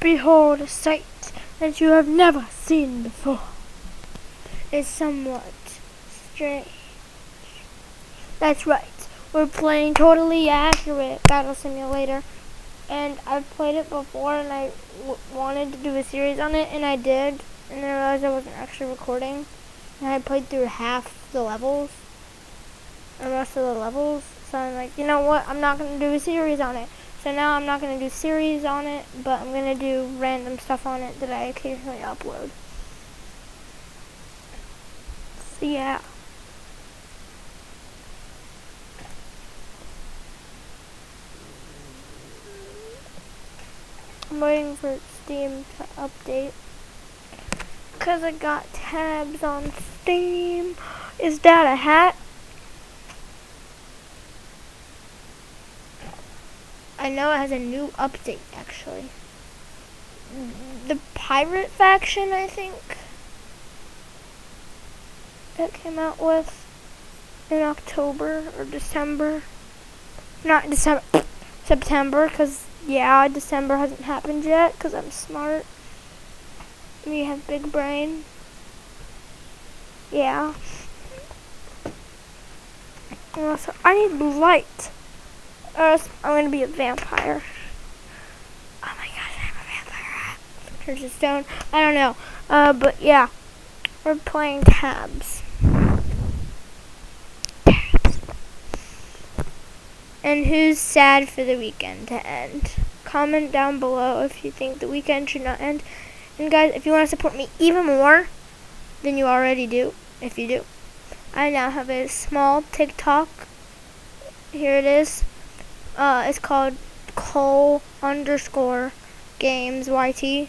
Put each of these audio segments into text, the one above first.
behold a sight that you have never seen before. It's somewhat strange. That's right. We're playing Totally Accurate Battle Simulator. And I've played it before, and I wanted to do a series on it, and I did. And I realized I wasn't actually recording. And I played through half the levels, or most of the levels. So I'm like, you know what? I'm not going to do a series on it. So now I'm not going to do series on it, but I'm going to do random stuff on it that I occasionally upload. So yeah. I'm waiting for Steam to update, because I got tabs on Steam. Is that a hat? I know it has a new update, actually. The pirate faction, I think, that came out with in October or December. Not December, September, because, yeah, December hasn't happened yet, because I'm smart. We have big brain. Yeah. And also, I need light, or else I'm going to be a vampire. Oh my gosh, I'm a vampire. Turn to stone. I don't know. But yeah, we're playing tabs. And who's sad for the weekend to end? Comment down below if you think the weekend should not end. And guys, if you want to support me even more than you already do, if you do, I now have a small TikTok. Here it is. It's called Cole_Games YT.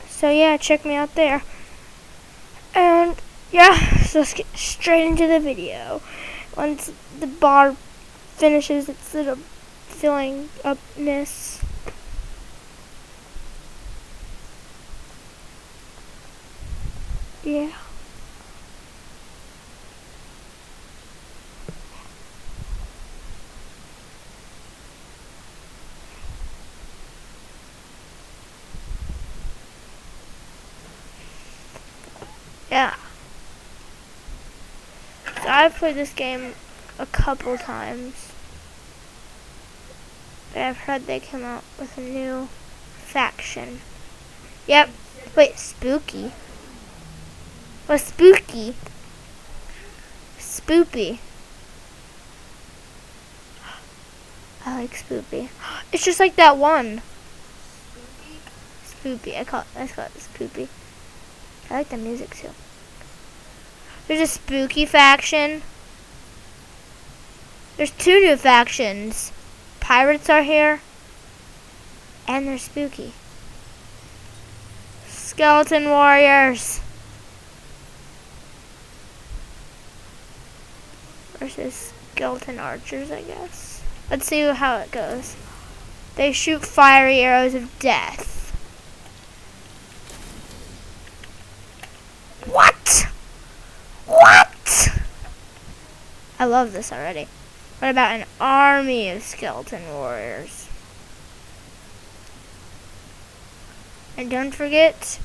So yeah, check me out there. And yeah, so let's get straight into the video. Once the bar finishes its little filling upness. Yeah. Yeah. So I've played this game a couple times. But I've heard they came out with a new faction. Yep. Wait, spooky? What's spooky? Spoopy. I like spoopy. It's just like that one. Spoopy. I call it spoopy. I like the music too. There's a spooky faction. There's 2 new factions. Pirates are here. And they're spooky. Skeleton warriors. Versus skeleton archers, I guess. Let's see how it goes. They shoot fiery arrows of death. What? What? I love this already. What about an army of skeleton warriors? And don't forget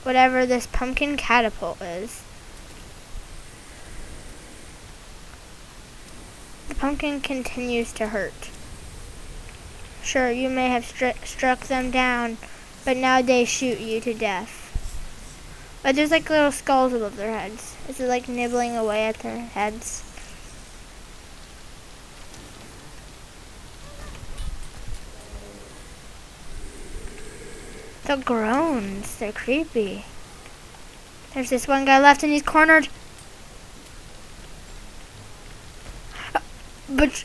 whatever this pumpkin catapult is. The pumpkin continues to hurt. Sure, you may have struck them down, but now they shoot you to death. But there's like little skulls above their heads. Is it like nibbling away at their heads? The groans, they're creepy. There's this one guy left and he's cornered.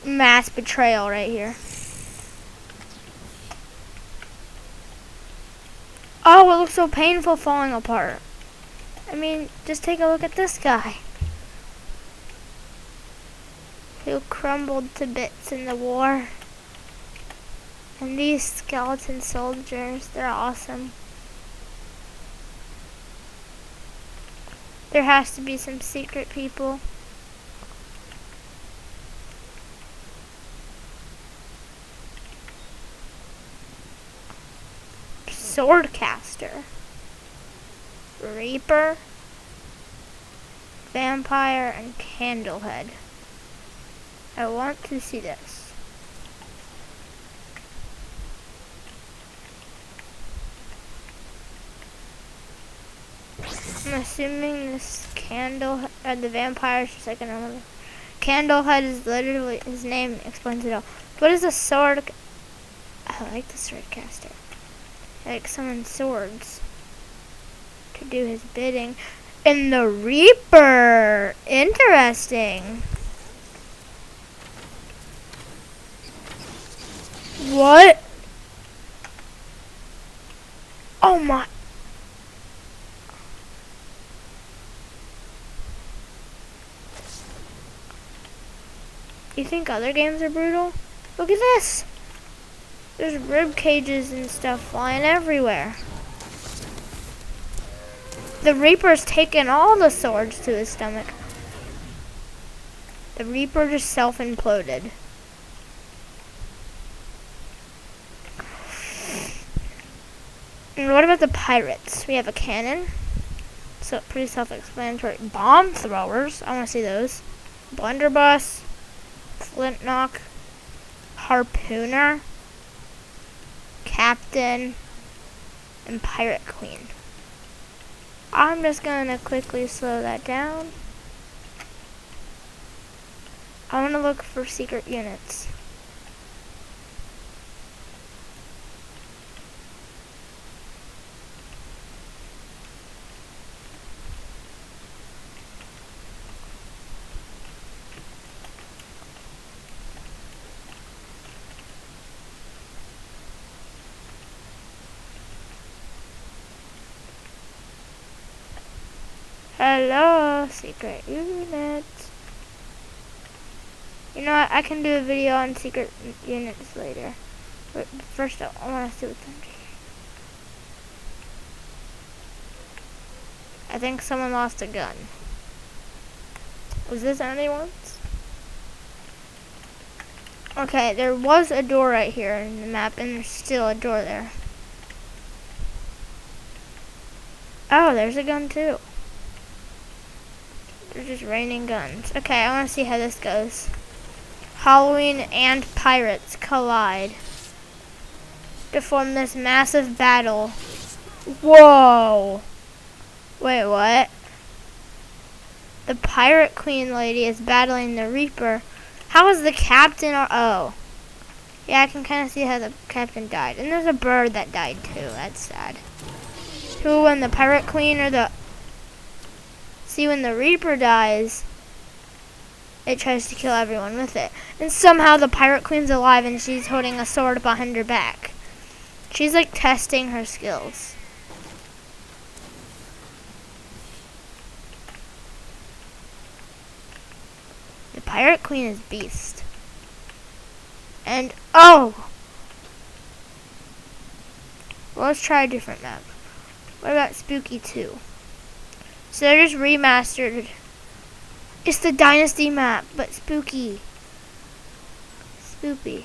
Mass betrayal right here. Oh, it looks so painful falling apart. I mean, just take a look at this guy. Who crumbled to bits in the war. And these skeleton soldiers, they're awesome. There has to be some secret people. Swordcaster, Reaper, Vampire, and Candlehead. I want to see this. I'm assuming this the vampire is just like another. Candlehead is literally, his name explains it all. What is a sword? I like the swordcaster. I like summon swords to do his bidding. And the Reaper, interesting. What? Oh my. You think other games are brutal? Look at this. There's rib cages and stuff flying everywhere. The Reaper's taken all the swords to his stomach. The Reaper just self-imploded. And what about the pirates? We have a cannon. So pretty self-explanatory. Bomb throwers. I want to see those. Blunderbuss. Flintknock. Harpooner. Captain. And Pirate Queen. I'm just going to quickly slow that down. I want to look for secret units. Hello, secret units. You know what? I can do a video on secret units later. But first, I want to see what's under here. I think someone lost a gun. Was this anyone's? Okay, there was a door right here in the map, and there's still a door there. Oh, there's a gun too. They're just raining guns. Okay, I want to see how this goes. Halloween and pirates collide to form this massive battle. Whoa! Wait, what? The Pirate Queen lady is battling the Reaper. How is the captain oh. Yeah, I can kind of see how the captain died. And there's a bird that died too. That's sad. Who won, the Pirate Queen or the... See, when the Reaper dies, it tries to kill everyone with it. And somehow the Pirate Queen's alive and she's holding a sword behind her back. She's like testing her skills. The Pirate Queen is beast. And, oh! Well, let's try a different map. What about Spooky 2? So they're just remastered. It's the Dynasty map, but spooky. Spoopy.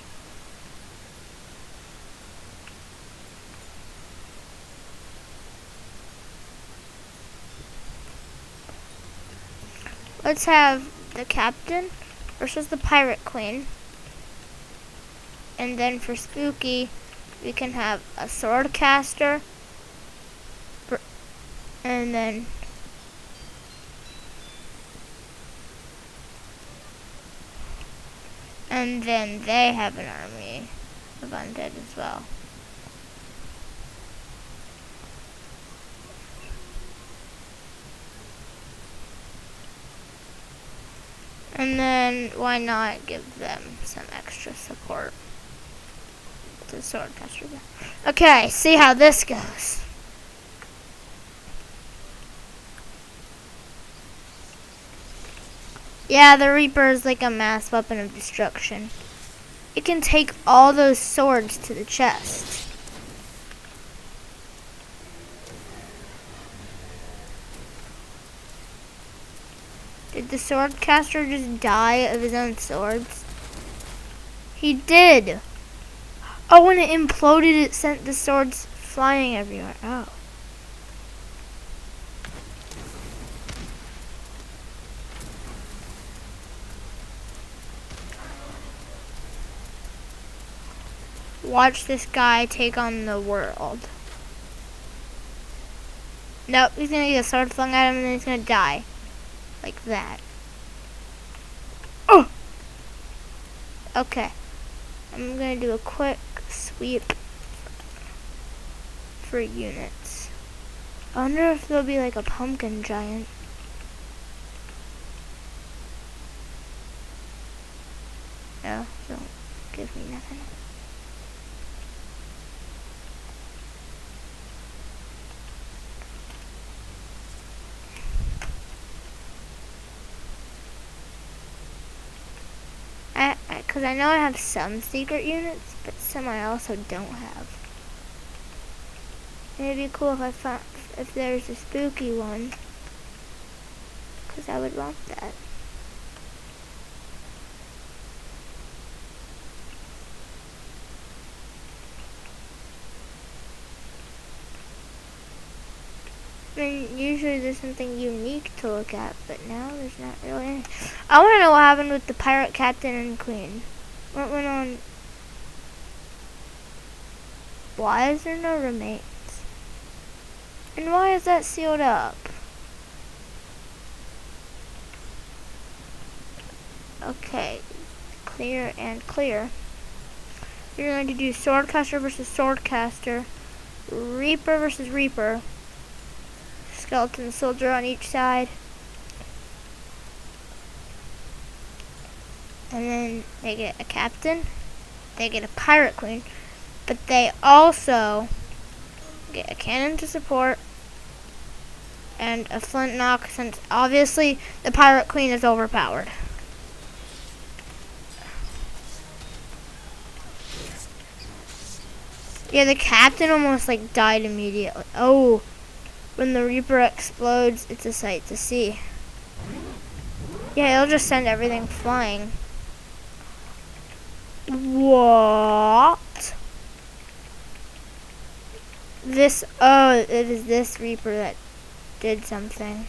Let's have the captain versus the Pirate Queen. And then for spooky, we can have a sword caster. And then they have an army of undead as well. And then why not give them some extra support to swordcaster? Okay, see how this goes. Yeah, the Reaper is like a mass weapon of destruction. It can take all those swords to the chest. Did the swordcaster just die of his own swords? He did. Oh, when it imploded, it sent the swords flying everywhere. Oh. Watch this guy take on the world. Nope, he's gonna get a sword flung at him and then he's gonna die. Like that. Oh! Okay. I'm gonna do a quick sweep for units. I wonder if there'll be like a pumpkin giant. No, don't give me nothing. Because I know I have some secret units, but some I also don't have. It'd be cool if I found, if there's a spooky one, because I would want that. I mean, usually there's something unique to look at, but now there's not really any. I want to know what happened with the pirate captain and queen. What went on? Why is there no remains? And why is that sealed up? Okay, clear and clear. You're going to do swordcaster versus swordcaster, reaper versus reaper. Skeleton soldier on each side. And then they get a captain. They get a pirate queen. But they also get a cannon to support. And a flint knock, since obviously the pirate queen is overpowered. Yeah, the captain almost like died immediately. Oh. When the Reaper explodes, it's a sight to see. Yeah, it'll just send everything flying. What? This, oh, it is this Reaper that did something.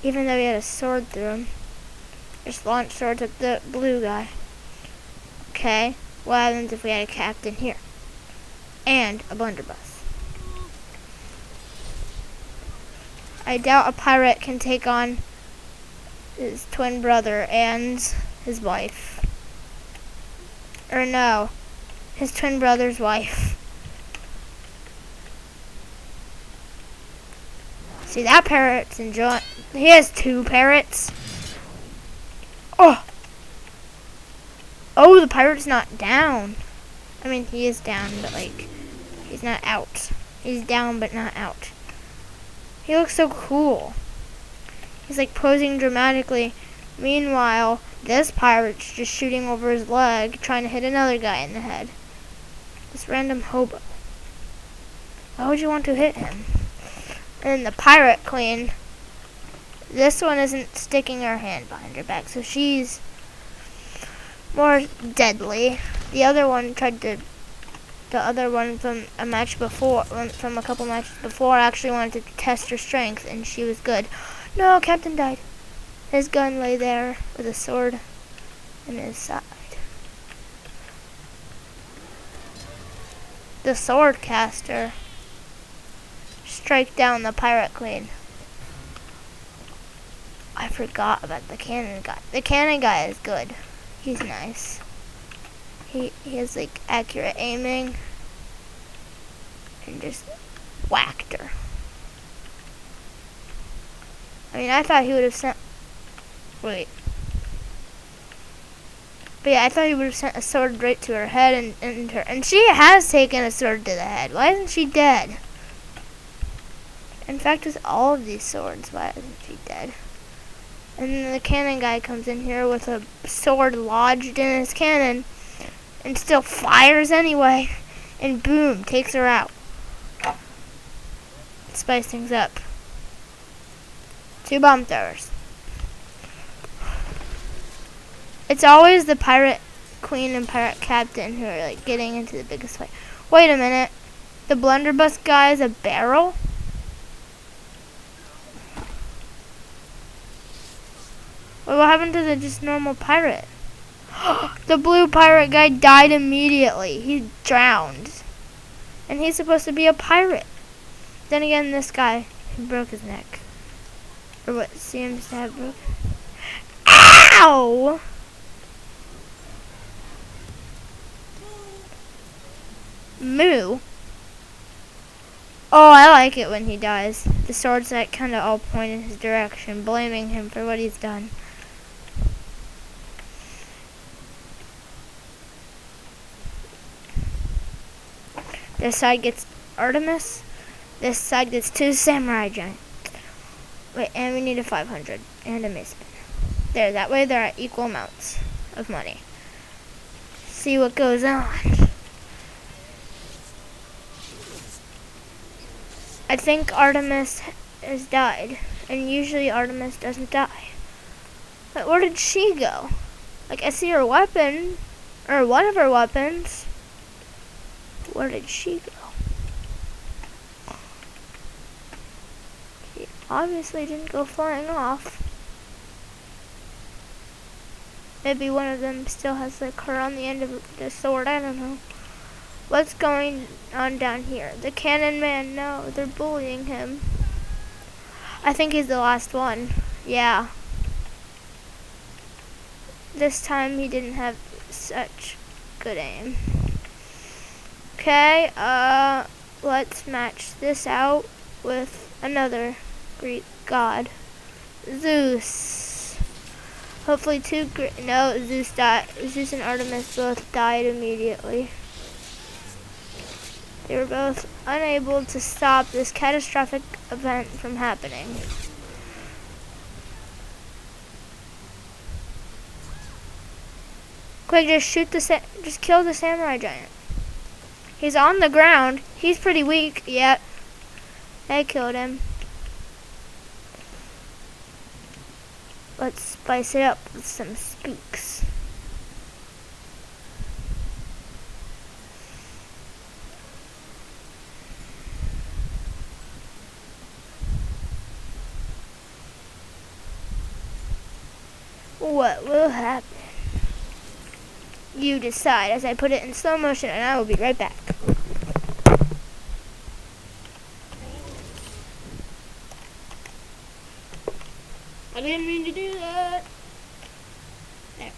Even though he had a sword through him. Just launched swords at the blue guy. Okay, what happens if we had a captain here? And a blunderbuss. I doubt a pirate can take on his twin brother and his wife. Or no, his twin brother's wife. See, that parrot's enjoying. He has two parrots. Oh! Oh, the pirate's not down. I mean, he is down, but like, he's not out. He's down, but not out. He looks so cool. He's like posing dramatically. Meanwhile, this pirate's just shooting over his leg, trying to hit another guy in the head. This random hobo. Why would you want to hit him? And the pirate queen, this one isn't sticking her hand behind her back, so she's more deadly. The other one from a match before, from a couple matches before, actually wanted to test her strength, and she was good. No, Captain died. His gun lay there with a sword in his side. The swordcaster strike down the pirate queen. I forgot about the cannon guy. The cannon guy is good. He's nice. He has like accurate aiming and just whacked her. I mean, I thought he would have sent. Wait. But yeah, I thought he would have sent a sword right to her head and her. And she has taken a sword to the head. Why isn't she dead? In fact, with all of these swords, why isn't she dead? And then the cannon guy comes in here with a sword lodged in his cannon and still fires anyway. And boom, takes her out. Spice things up. 2 bomb throwers. It's always the pirate queen and pirate captain who are like getting into the biggest fight. Wait a minute. The blunderbuss guy is a barrel? What happened to the just normal pirate? The blue pirate guy died immediately. He drowned. And he's supposed to be a pirate. Then again, this guy, he broke his neck. Or what seems to have broken. Ow! Moo? Oh, I like it when he dies. The swords that kind of all point in his direction, blaming him for what he's done. This side gets Artemis. This side gets 2 samurai giant. Wait, and we need a 500 and a mason. There, that way they're at equal amounts of money. See what goes on. I think Artemis has died, and usually Artemis doesn't die. But where did she go? Like, I see her weapon, or one of her weapons. Where did she go? She obviously didn't go flying off. Maybe one of them still has like her on the end of the sword, I don't know. What's going on down here? The cannon man, no, they're bullying him. I think he's the last one. Yeah. This time he didn't have such good aim. Okay, let's match this out with another Greek god. Zeus. Hopefully no, Zeus died. Zeus and Artemis both died immediately. They were both unable to stop this catastrophic event from happening. Quick, just kill the samurai giant. He's on the ground. He's pretty weak. Yep. They killed him. Let's spice it up with some spooks. What will happen? You decide as I put it in slow motion, and I will be right back. I didn't mean to do that. There.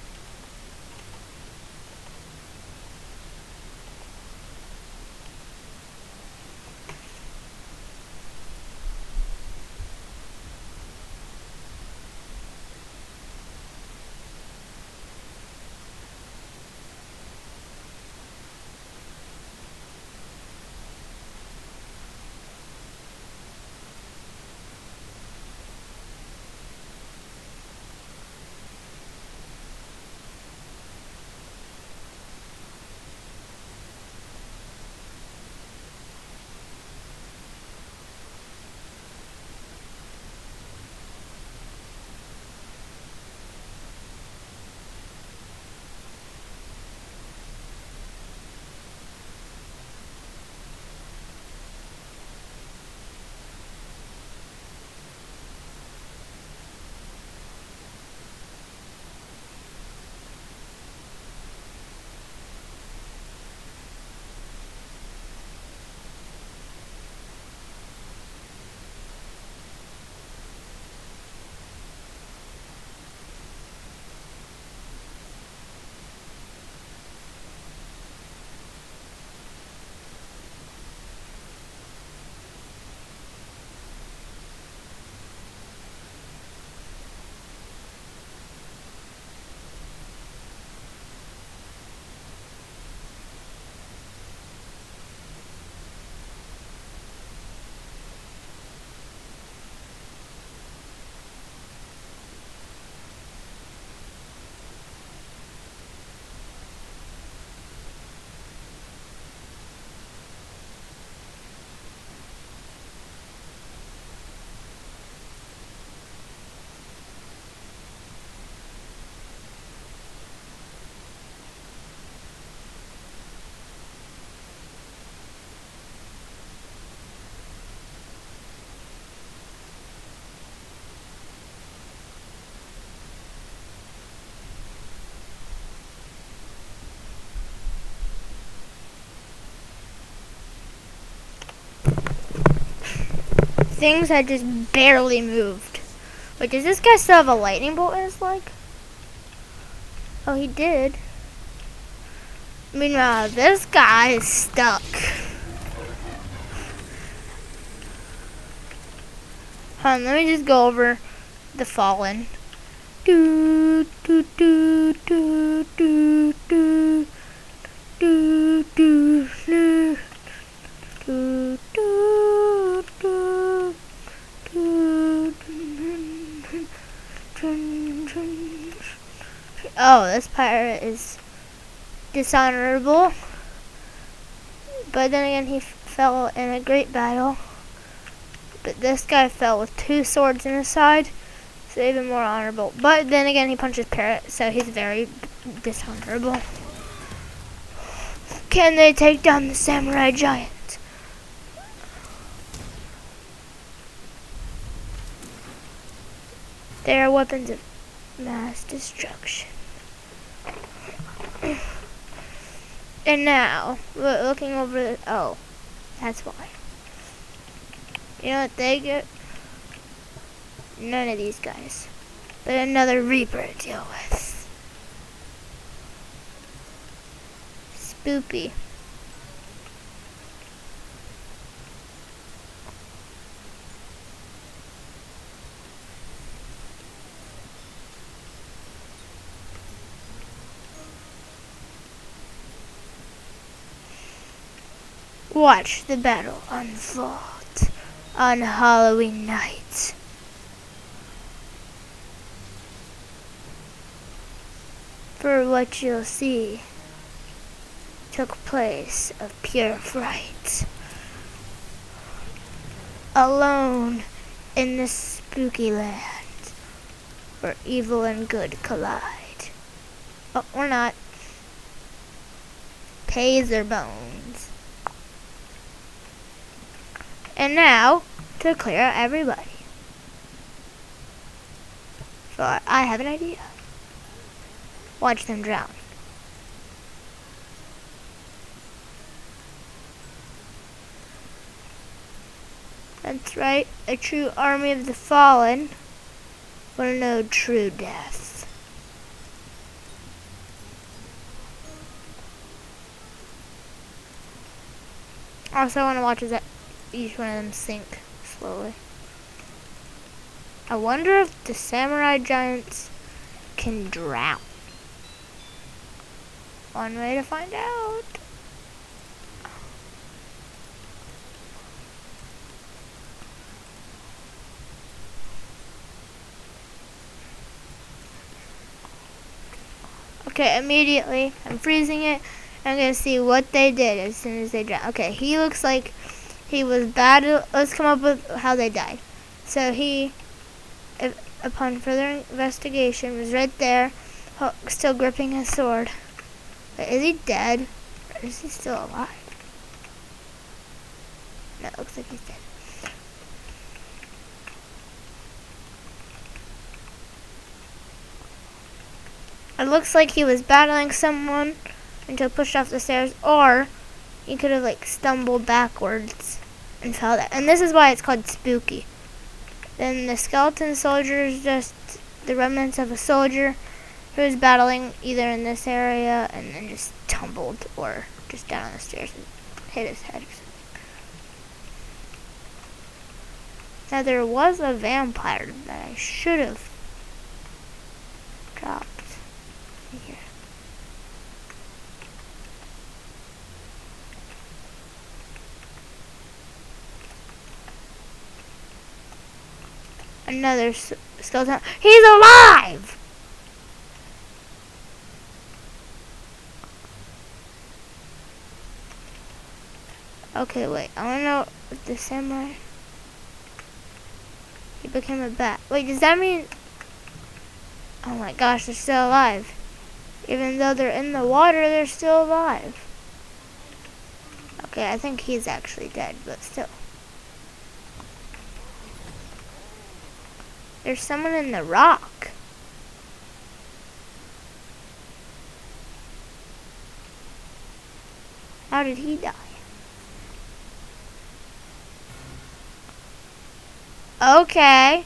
things had just barely moved. Wait, does this guy still have a lightning bolt in his leg? Oh, he did. Meanwhile, this guy is stuck. Hold on, let me just go over the fallen. Do do do do do do do do do do do do do. Oh, this pirate is dishonorable. But then again, he fell in a great battle. But this guy fell with 2 swords in his side, so even more honorable. But then again, he punches parrot, so he's very dishonorable. Can they take down the samurai giant? They are weapons of mass destruction. And now, looking over the... Oh, that's why. You know what they get? None of these guys. But another Reaper to deal with. Spoopy. Watch the battle unfold on Halloween night. For what you'll see took place of pure fright. Alone in this spooky land where evil and good collide. Oh, or not. Taser bones. And now, to clear out everybody. So I have an idea. Watch them drown. That's right, a true army of the fallen will know true death. Also, I want to watch as each one of them sink slowly. I wonder if the samurai giants can drown. One way to find out. Okay, immediately, I'm freezing it. I'm going to see what they did as soon as they drowned. Okay, he looks like he was bad. Let's come up with how they died. So he, upon further investigation, was right there, still gripping his sword. But is he dead? Or is he still alive? No, it looks like he's dead. It looks like he was battling someone until pushed off the stairs, or he could have like stumbled backwards and fell down. And this is why it's called spooky. Then the skeleton soldier is just the remnants of a soldier who was battling either in this area and then just tumbled or just down on the stairs and hit his head or something. Now there was a vampire that I should have dropped here. Another skeleton. He's alive! Okay, wait. I want to know if the samurai... He became a bat. Wait, does that mean... Oh my gosh, they're still alive. Even though they're in the water, they're still alive. Okay, I think he's actually dead, but still. There's someone in the rock. How did he die? Okay.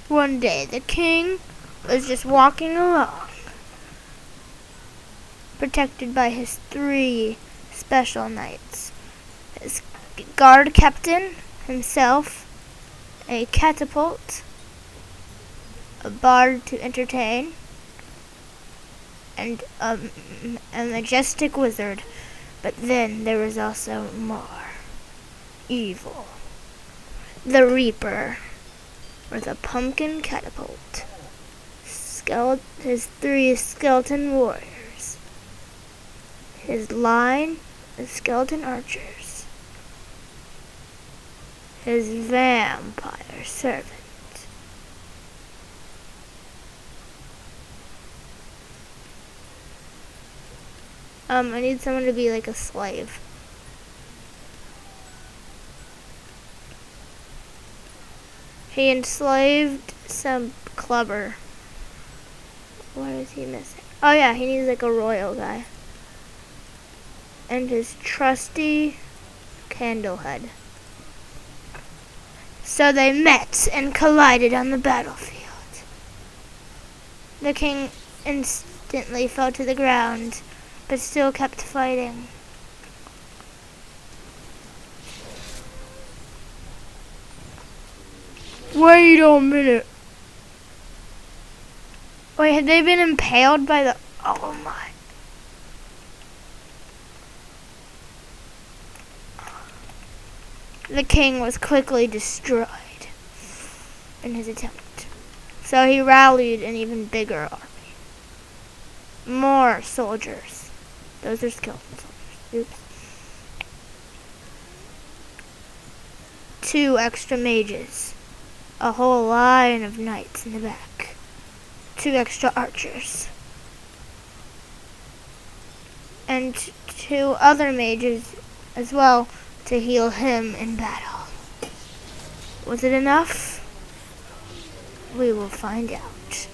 One day, the king was just walking along, protected by his 3 special knights. His guard captain himself, a catapult, a bard to entertain, and a majestic wizard. But then there was also more evil. The Reaper, with a pumpkin catapult, his 3 skeleton warriors, his line of skeleton archers, his vampire servant. I need someone to be like a slave. He enslaved some clubber. What is he missing? Oh yeah, he needs like a royal guy. And his trusty candlehead. So they met and collided on the battlefield. The king instantly fell to the ground, but still kept fighting. Wait a minute. Wait, had they been impaled by the... Oh my. The king was quickly destroyed in his attempt. So he rallied an even bigger army. More soldiers. Those are skeleton soldiers. Oops. 2 extra mages. A whole line of knights in the back. 2 extra archers. And 2 other mages as well to heal him in battle. Was it enough? We will find out.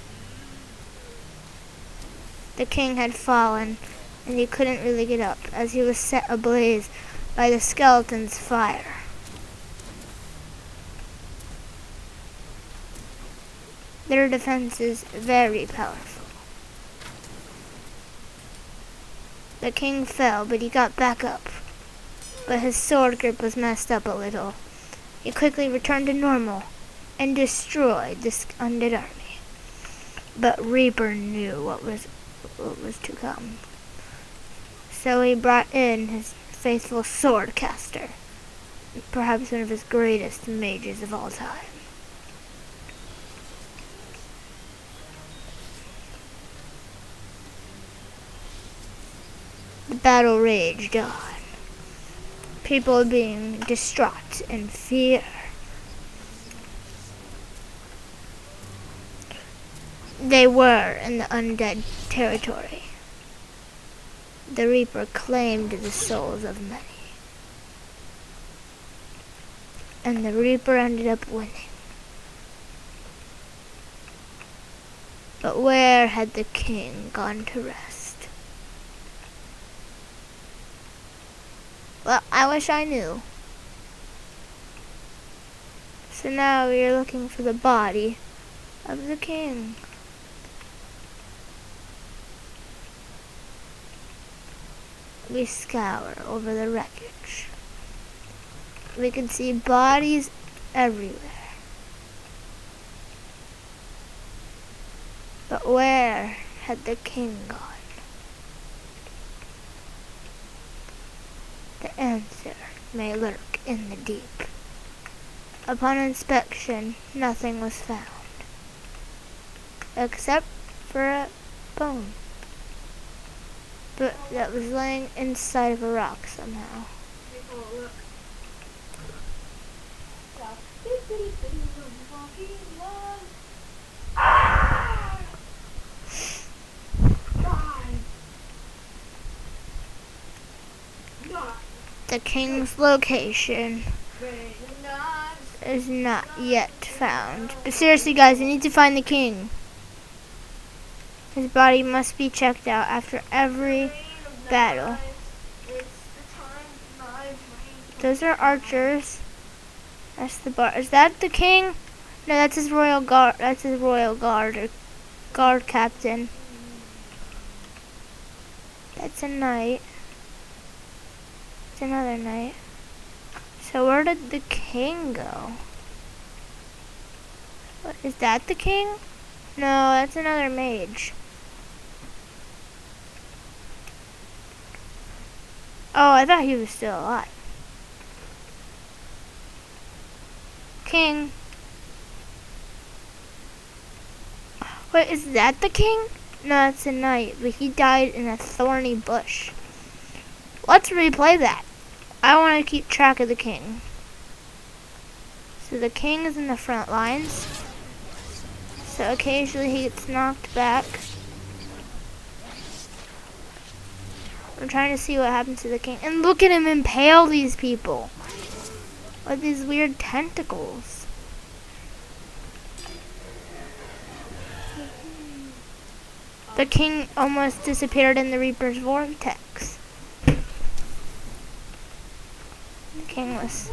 The king had fallen, and he couldn't really get up, as he was set ablaze by the skeleton's fire. Their defense is very powerful. The king fell, but he got back up. But his sword grip was messed up a little. He quickly returned to normal and destroyed this undead army. But Reaper knew what was to come. So he brought in his faithful sword caster, perhaps one of his greatest mages of all time. The battle raged on. People being distraught in fear. They were in the undead territory. The Reaper claimed the souls of many. And the Reaper ended up winning. But where had the king gone to rest? Well, I wish I knew. So now we are looking for the body of the king. We scour over the wreckage. We can see bodies everywhere. But where had the king gone? The answer may lurk in the deep. Upon inspection, nothing was found, except for a bone. But that was laying inside of a rock somehow. The king's location is not yet found. But seriously, guys, I need to find the king. His body must be checked out after every battle. Those are archers. That's the bar. Is that the king? No, that's his royal guard. That's his royal guard or guard captain. That's a knight. It's another knight. So where did the king go? What, is that the king? No, that's another mage. Oh, I thought he was still alive. King. Wait, is that the king? No, that's a knight, but he died in a thorny bush. Let's replay that. I want to keep track of the king. So the king is in the front lines. So occasionally he gets knocked back. I'm trying to see what happens to the king. And look at him impale these people with these weird tentacles. The king almost disappeared in the Reaper's vortex. The king was...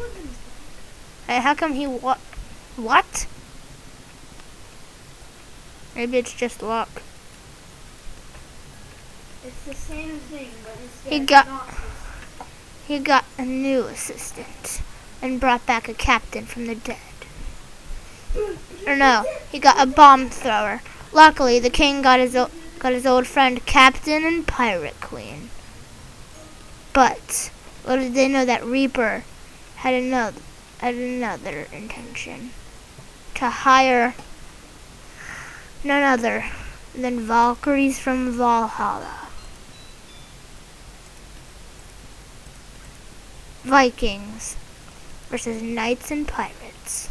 Hey, how come he what? Maybe it's just luck. It's the same thing, but instead he got a new assistant and brought back a captain from the dead. Or no, he got a bomb thrower. Luckily, the king got his old friend Captain and Pirate Queen. But little did they know that Reaper had another intention: to hire none other than Valkyries from Valhalla. Vikings versus knights and pirates.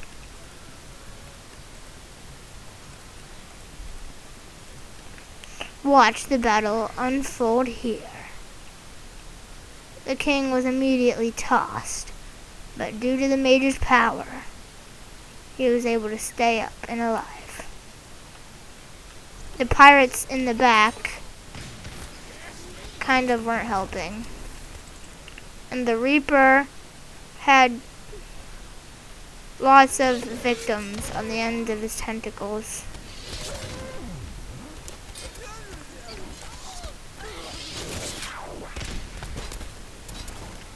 Watch the battle unfold here. The king was immediately tossed, but due to the mage's power, he was able to stay up and alive. The pirates in the back kind of weren't helping. And the Reaper had lots of victims on the end of his tentacles.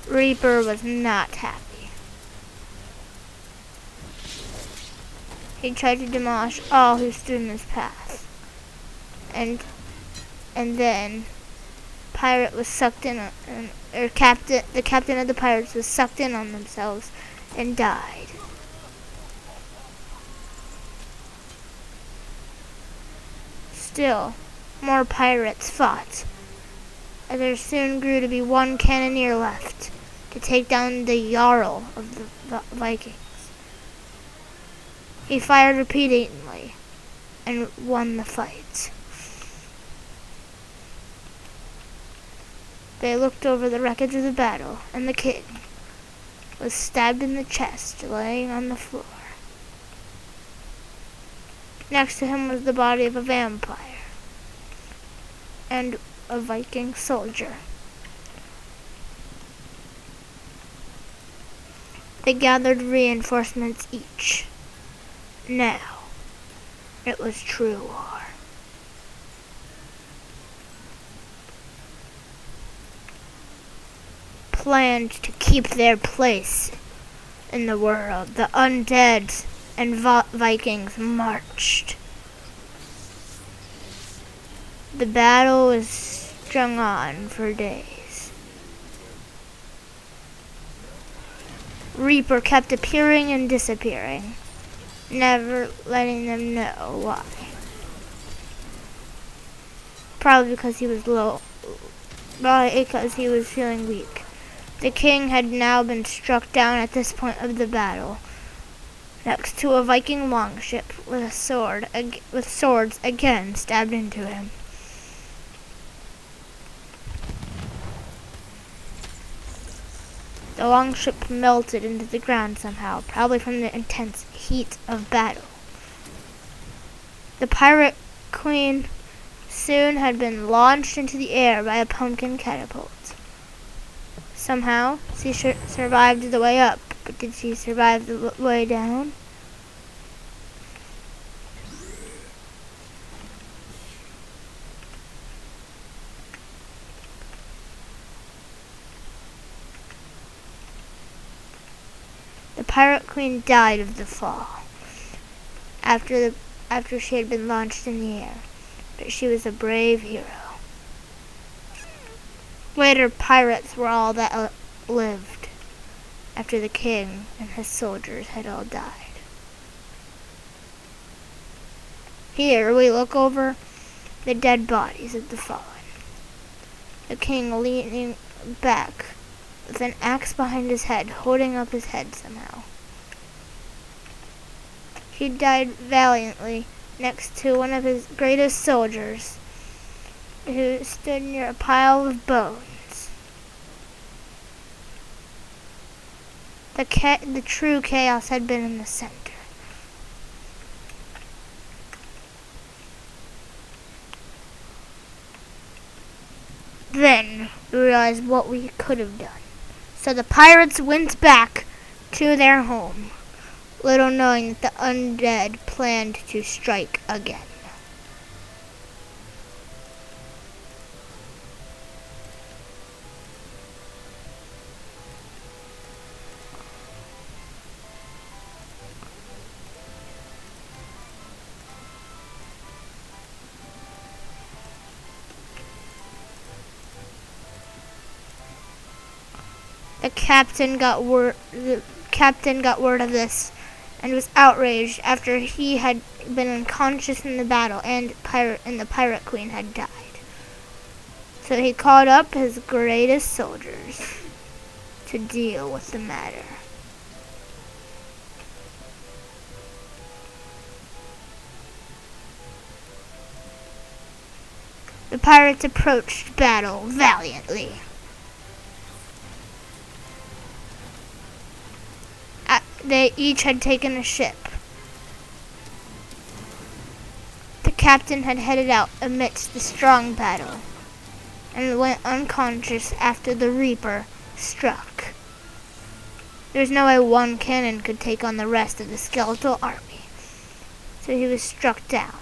Reaper was not happy. He tried to demolish all who stood in his path. And then pirate was sucked in, the captain of the pirates was sucked in on themselves and died. Still, more pirates fought, and there soon grew to be one cannoneer left to take down the Jarl of the Vikings. He fired repeatedly and won the fight. They looked over the wreckage of the battle, and the king was stabbed in the chest, laying on the floor. Next to him was the body of a vampire and a Viking soldier. They gathered reinforcements each. Now, it was true war. Planned to keep their place in the world, the undead and Vikings marched. The battle was strung on for days. Reaper kept appearing and disappearing, never letting them know why. Probably because he was low. Probably because he was feeling weak. The king had now been struck down at this point of the battle, next to a Viking longship with swords again stabbed into him. The longship melted into the ground somehow, probably from the intense heat of battle. The pirate queen soon had been launched into the air by a pumpkin catapult. Somehow, she survived the way up, but did she survive the way down? The Pirate Queen died of the fall after she had been launched in the air, but she was a brave hero. Later, pirates were all that lived after the king and his soldiers had all died. Here we look over the dead bodies of the fallen. The king leaning back with an axe behind his head, holding up his head somehow. He died valiantly next to one of his greatest soldiers, who stood near a pile of bones. The true chaos had been in the center. Then we realized what we could have done. So the pirates went back to their home, little knowing that the undead planned to strike again. The captain got word of this and was outraged after he had been unconscious in the battle and the Pirate Queen had died. So he called up his greatest soldiers to deal with the matter. The pirates approached battle valiantly. They each had taken a ship. The captain had headed out amidst the strong battle and went unconscious after the Reaper struck. There was no way one cannon could take on the rest of the skeletal army, so he was struck down.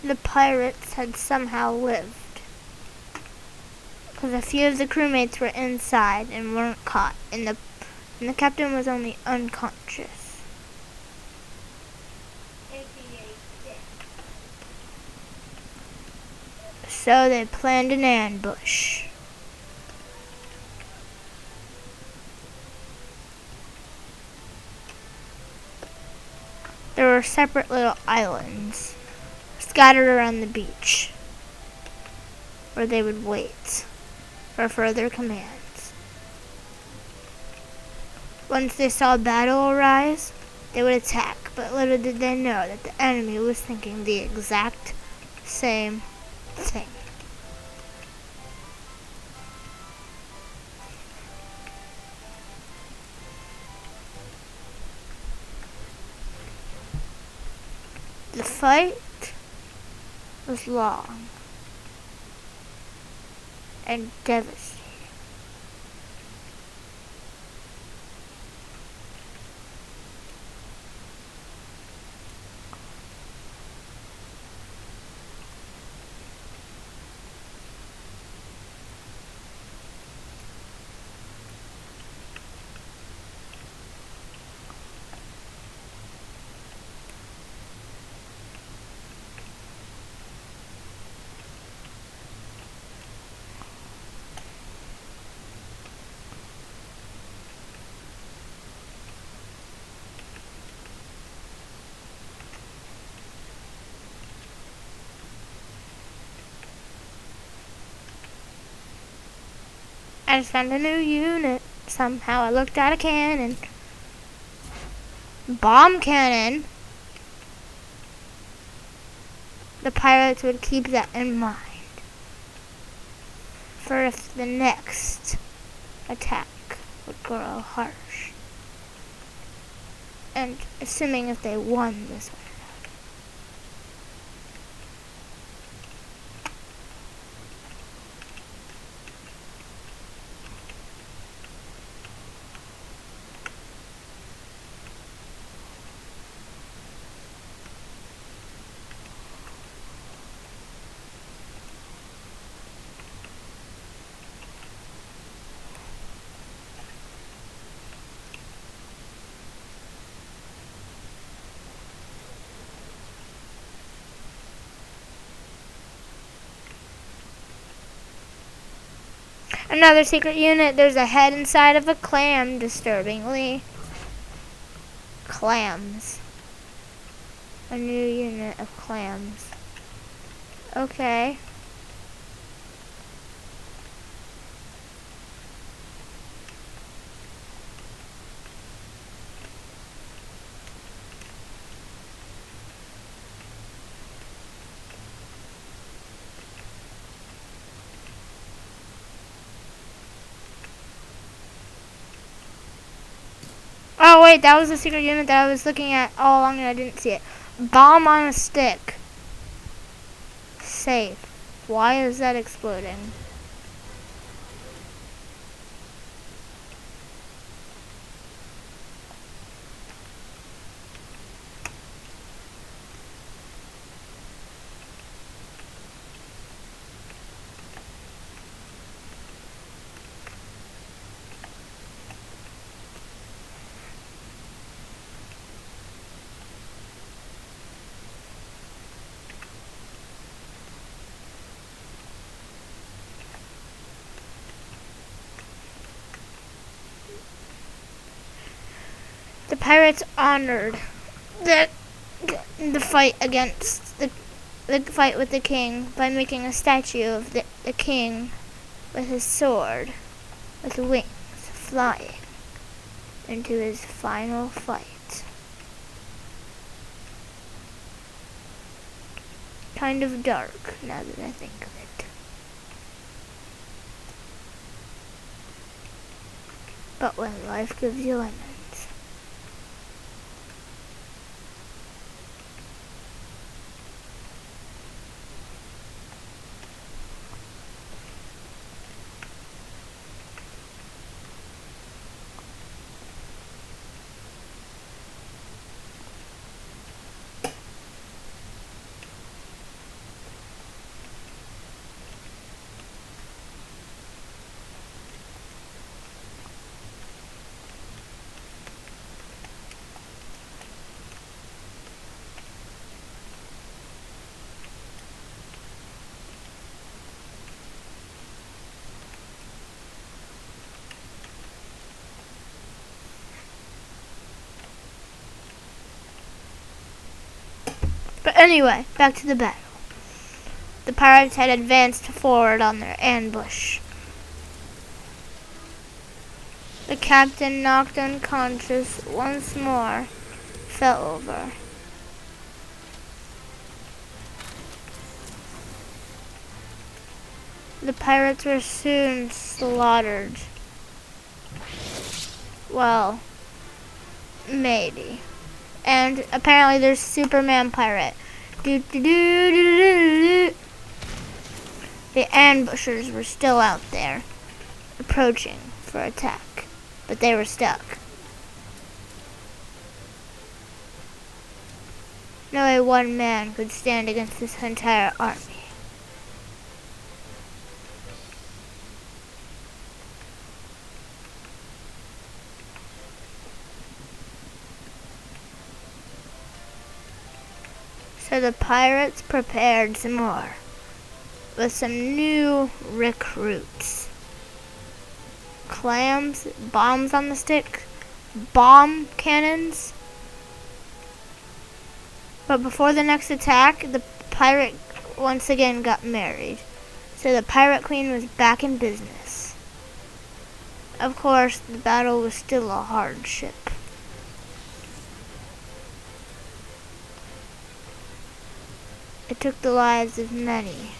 The pirates had somehow lived, because a few of the crewmates were inside and weren't caught, and the captain was only unconscious. So they planned an ambush. There were separate little islands scattered around the beach, where they would wait for further commands. Once they saw a battle arise, they would attack, but little did they know that the enemy was thinking the exact same thing. The fight was long and devastating. I just found a new unit. Somehow I looked at a cannon. Bomb cannon. The pirates would keep that in mind for if the next attack would grow harsh. And assuming if they won this one. Another secret unit. There's a head inside of a clam, disturbingly. Clams. A new unit of clams. Okay. Oh wait, that was the secret unit that I was looking at all along and I didn't see it. Bomb on a stick. Safe. Why is that exploding? The pirates honored the fight against the fight with the king by making a statue of the king with his sword with wings flying into his final fight. Kind of dark now that I think of it. But when life gives you lemons. But anyway, back to the battle. The pirates had advanced forward on their ambush. The captain, knocked unconscious once more, fell over. The pirates were soon slaughtered. Well, maybe. And apparently there's Superman Pirate. The ambushers were still out there, approaching for attack, but they were stuck. No way one man could stand against this entire army. So the pirates prepared some more with some new recruits. Clams, bombs on the stick, bomb cannons. But before the next attack, the pirate once again got married. So the pirate queen was back in business. Of course, the battle was still a hardship. It took the lives of many.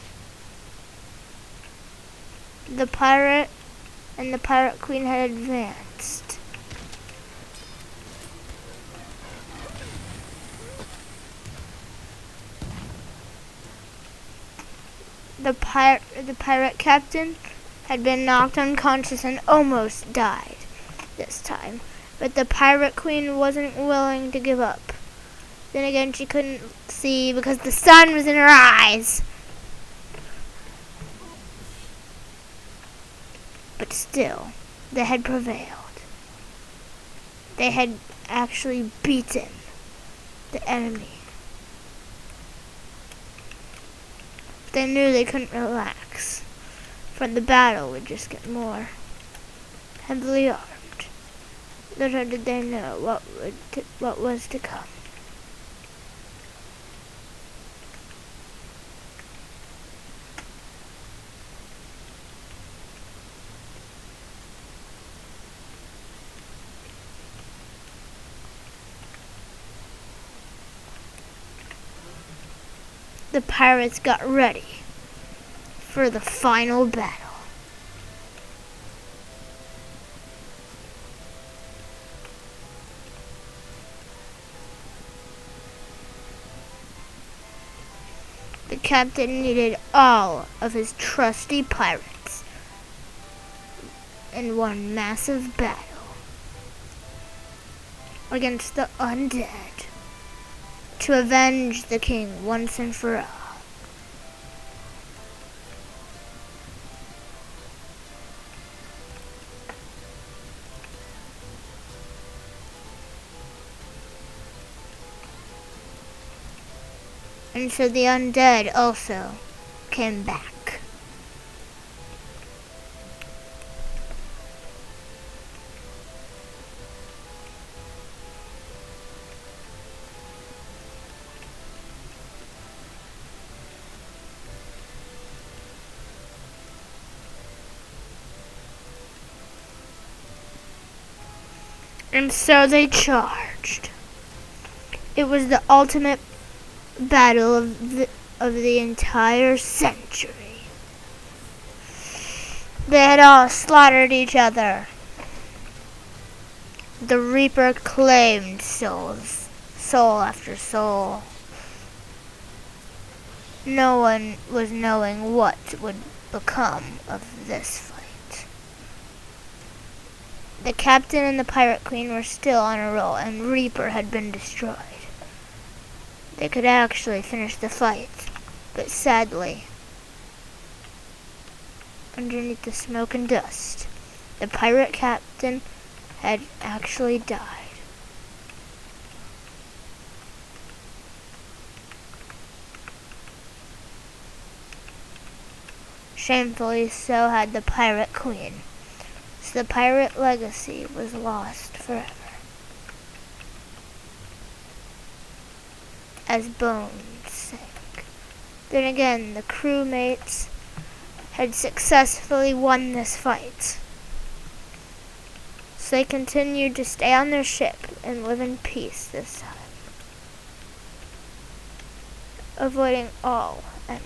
The pirate and the pirate queen had advanced. The pirate captain had been knocked unconscious and almost died this time. But the pirate queen wasn't willing to give up. Then again, she couldn't see because the sun was in her eyes. But still, they had prevailed. They had actually beaten the enemy. They knew they couldn't relax, for the battle would just get more heavily armed. Little did they know what was to come. The pirates got ready for the final battle. The captain needed all of his trusty pirates in one massive battle against the undead to avenge the king once and for all. And so the undead also came back. And so they charged. It was the ultimate battle of the entire century. They had all slaughtered each other. The Reaper claimed soul after soul. No one was knowing what would become of this fight. The captain and the pirate queen were still on a roll, and Reaper had been destroyed. They could actually finish the fight, but sadly, underneath the smoke and dust, the pirate captain had actually died. Shamefully, so had the pirate queen. So the pirate legacy was lost forever. As bones sank. Then again, the crewmates had successfully won this fight. So they continued to stay on their ship and live in peace this time, avoiding all enemies.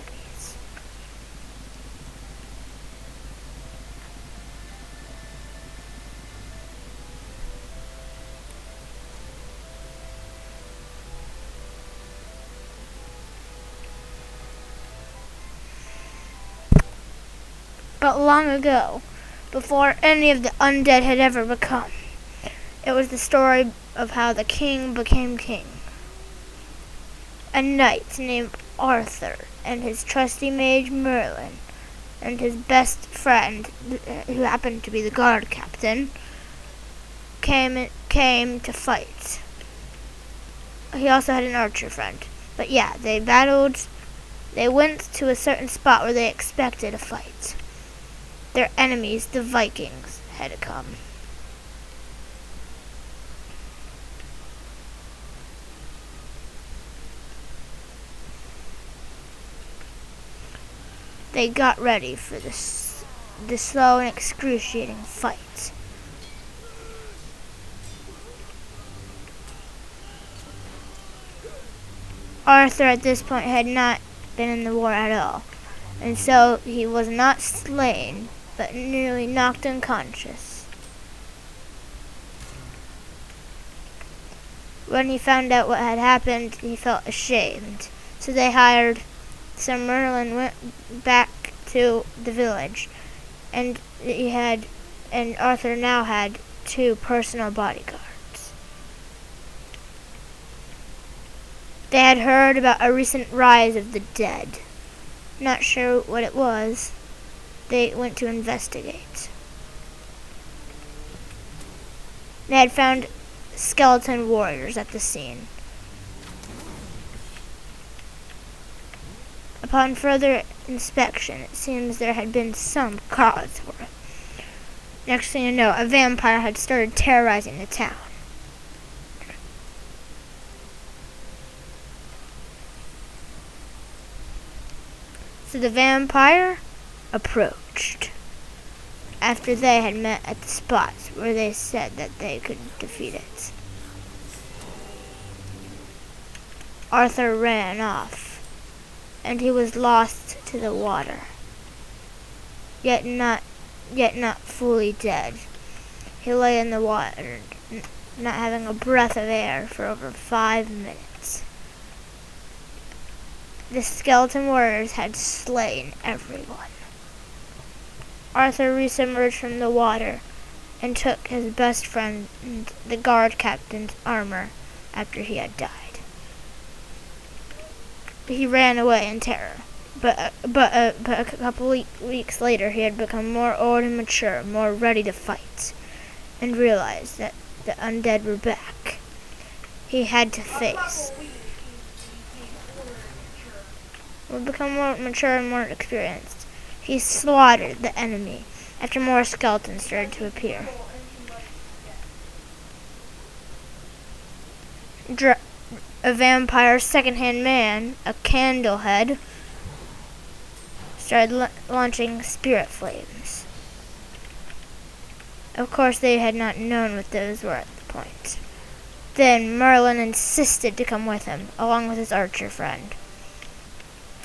But long ago, before any of the undead had ever become, it was the story of how the king became king. A knight named Arthur and his trusty mage Merlin and his best friend, who happened to be the guard captain, came to fight. He also had an archer friend. But yeah, they battled. They went to a certain spot where they expected a fight. Their enemies, the Vikings, had come. They got ready for the slow and excruciating fight. Arthur at this point had not been in the war at all, and so he was not slain, but nearly knocked unconscious. When he found out what had happened, he felt ashamed. So Merlin went back to the village, and Arthur now had 2 personal bodyguards. They had heard about a recent rise of the dead. Not sure what it was. They went to investigate. They had found skeleton warriors at the scene. Upon further inspection, it seems there had been some cause for it. Next thing you know, a vampire had started terrorizing the town. So the vampire approached after they had met at the spots where they said that they could defeat it. Arthur ran off, and he was lost to the water, yet not fully dead. He lay in the water, not having a breath of air for over 5 minutes. The skeleton warriors had slain everyone. Arthur re-emerged from the water and took his best friend, the guard captain's armor, after he had died. He ran away in terror, but a couple weeks later he had become more old and mature, more ready to fight, and realized that the undead were back. He had to face. Would become more mature and more experienced. He slaughtered the enemy after more skeletons started to appear. A vampire second-hand man, a Candlehead, started launching spirit flames. Of course, they had not known what those were at the point. Then Merlin insisted to come with him, along with his archer friend.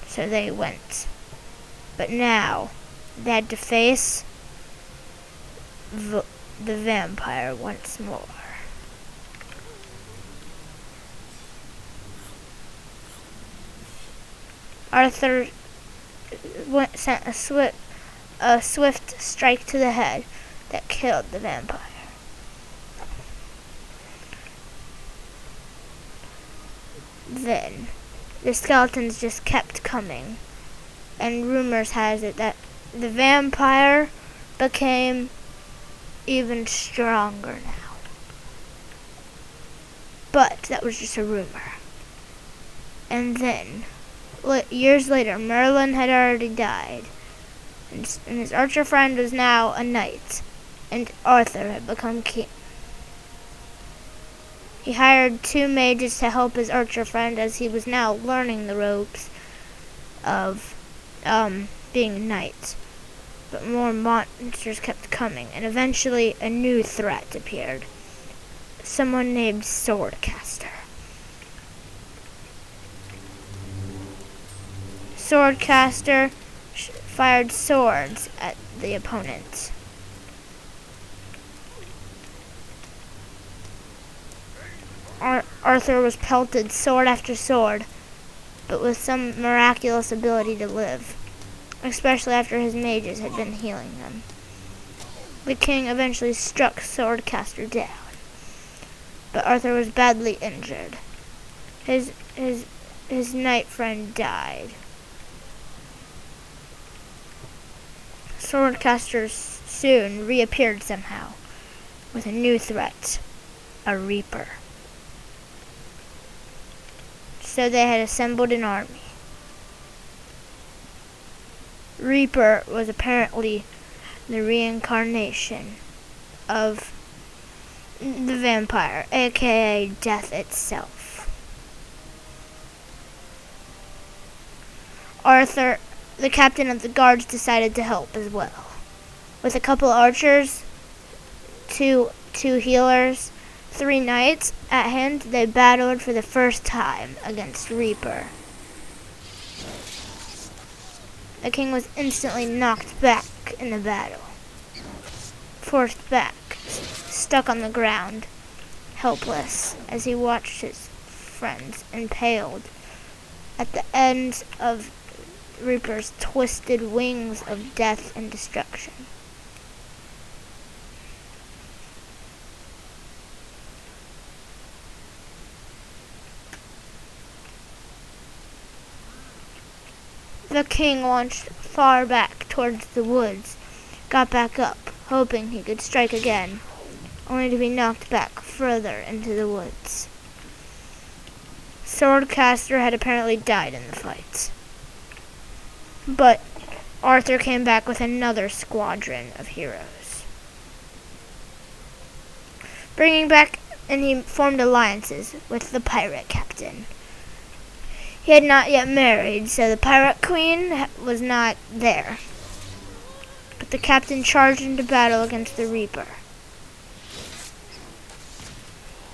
So they went. But now, they had to face the vampire once more. Arthur sent a swift strike to the head that killed the vampire. Then, the skeletons just kept coming, and rumors has it that the vampire became even stronger now. But that was just a rumor. And then, years later, Merlin had already died, and his archer friend was now a knight, and Arthur had become king. He hired 2 mages to help his archer friend, as he was now learning the ropes of being a knight. But more monsters kept coming, and eventually a new threat appeared. Someone named Swordcaster. Swordcaster fired swords at the opponent. Arthur was pelted sword after sword, but with some miraculous ability to live, especially after his mages had been healing them. The king eventually struck Swordcaster down, but Arthur was badly injured. His knight friend died. Swordcaster soon reappeared somehow, with a new threat, a Reaper. So they had assembled an army. Reaper was apparently the reincarnation of the vampire, aka death itself. Arthur, the captain of the guards, decided to help as well. With a couple archers, two healers, 3 nights at hand, they battled for the first time against Reaper. The king was instantly knocked back in the battle, forced back, stuck on the ground, helpless, as he watched his friends impaled at the ends of Reaper's twisted wings of death and destruction. The king launched far back towards the woods, got back up, hoping he could strike again, only to be knocked back further into the woods. Swordcaster had apparently died in the fight. But Arthur came back with another squadron of heroes. And he formed alliances with the pirate captain. He had not yet married, so the pirate queen was not there. But the captain charged into battle against the Reaper.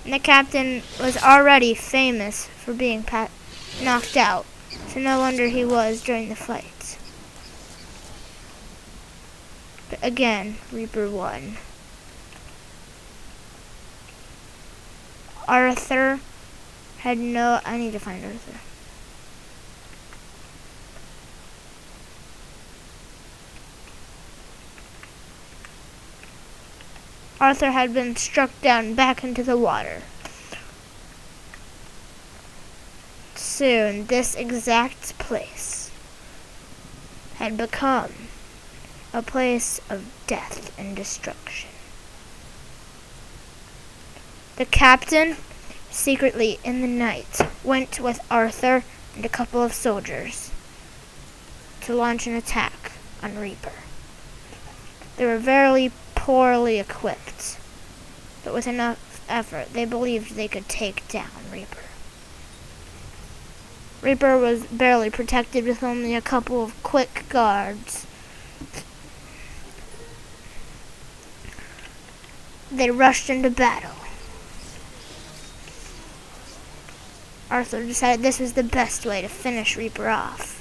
And the captain was already famous for being knocked out, so no wonder he was during the fight. But again, Reaper won. Arthur had no... I need to find Arthur. Arthur had been struck down back into the water. Soon, this exact place had become a place of death and destruction. The captain, secretly in the night, went with Arthur and a couple of soldiers to launch an attack on Reaper. They were very poorly equipped, but with enough effort, they believed they could take down Reaper. Reaper was barely protected with only a couple of quick guards. They rushed into battle. Arthur decided this was the best way to finish Reaper off.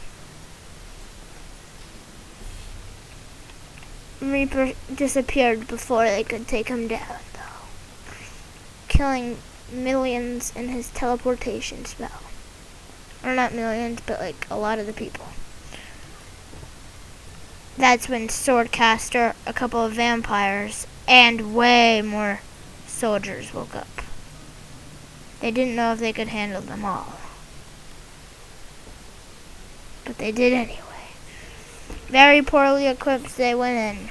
Reaper disappeared before they could take him down, though, killing millions in his teleportation spell. Or not millions, but like a lot of the people. That's when Swordcaster, a couple of vampires, and way more soldiers woke up. They didn't know if they could handle them all. But they did anyway. Very poorly equipped, they went in.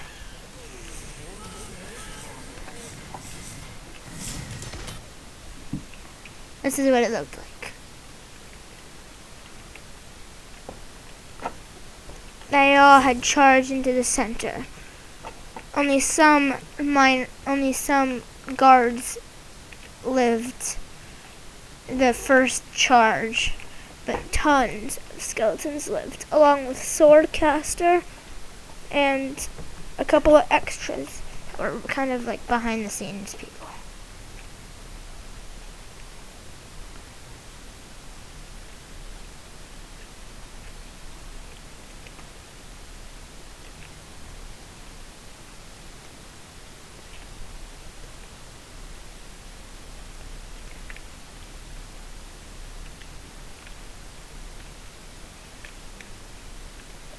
This is what it looked like. They all had charged into the center. Only some guards lived the first charge, but tons of skeletons lived, along with Swordcaster and a couple of extras, or kind of like behind the scenes people.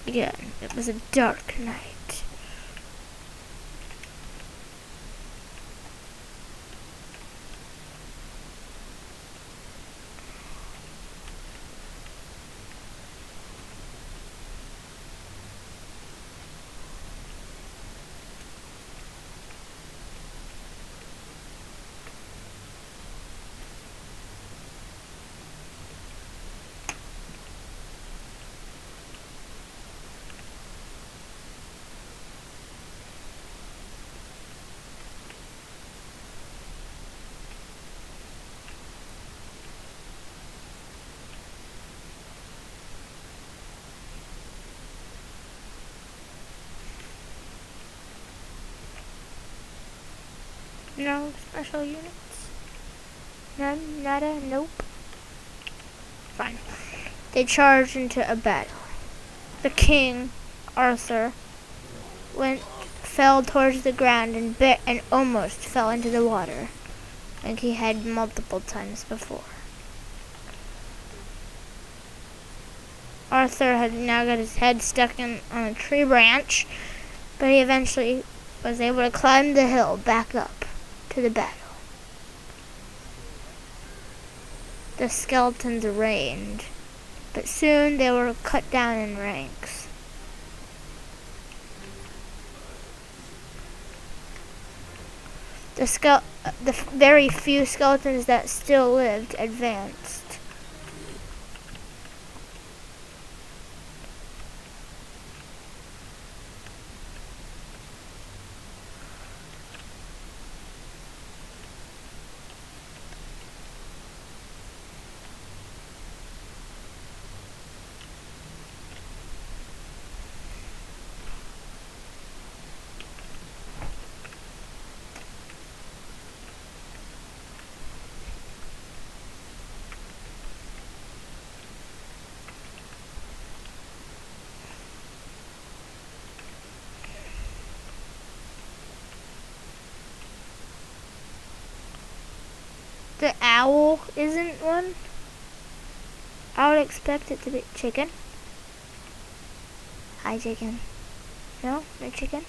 Again, it was a dark night. No special units. None? Nada? Nope. Fine. They charged into a battle. The king, Arthur, fell towards the ground and almost fell into the water, like he had multiple times before. Arthur had now got his head stuck on a tree branch, but he eventually was able to climb the hill back up to the battle. The skeletons reigned, but soon they were cut down in ranks. The very few skeletons that still lived advanced. The owl isn't one. I would expect it to be chicken. Hi, chicken. No chicken.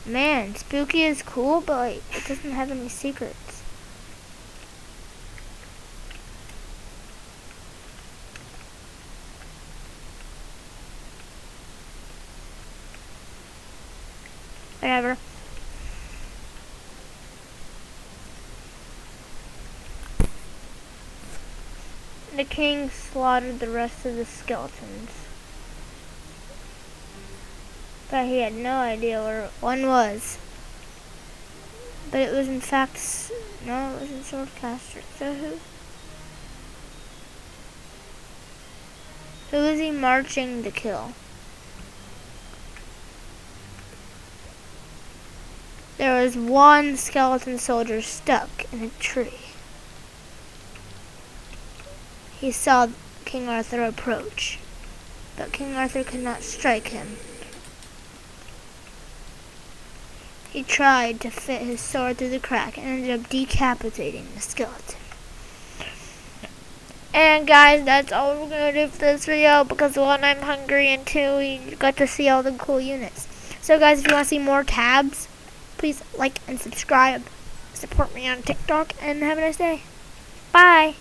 Man, spooky is cool, but like, it doesn't have any secrets. Whatever. The king slaughtered the rest of the skeletons, but he had no idea where one was. But it was in fact, no, it wasn't Swordcaster. So who was he marching to kill? There was one skeleton soldier stuck in a tree. He saw King Arthur approach, but King Arthur could not strike him. He tried to fit his sword through the crack and ended up decapitating the skeleton. And guys, that's all we're going to do for this video, because one, I'm hungry, and two, we got to see all the cool units. So guys, if you want to see more tabs, please like and subscribe. Support me on TikTok, and have a nice day. Bye!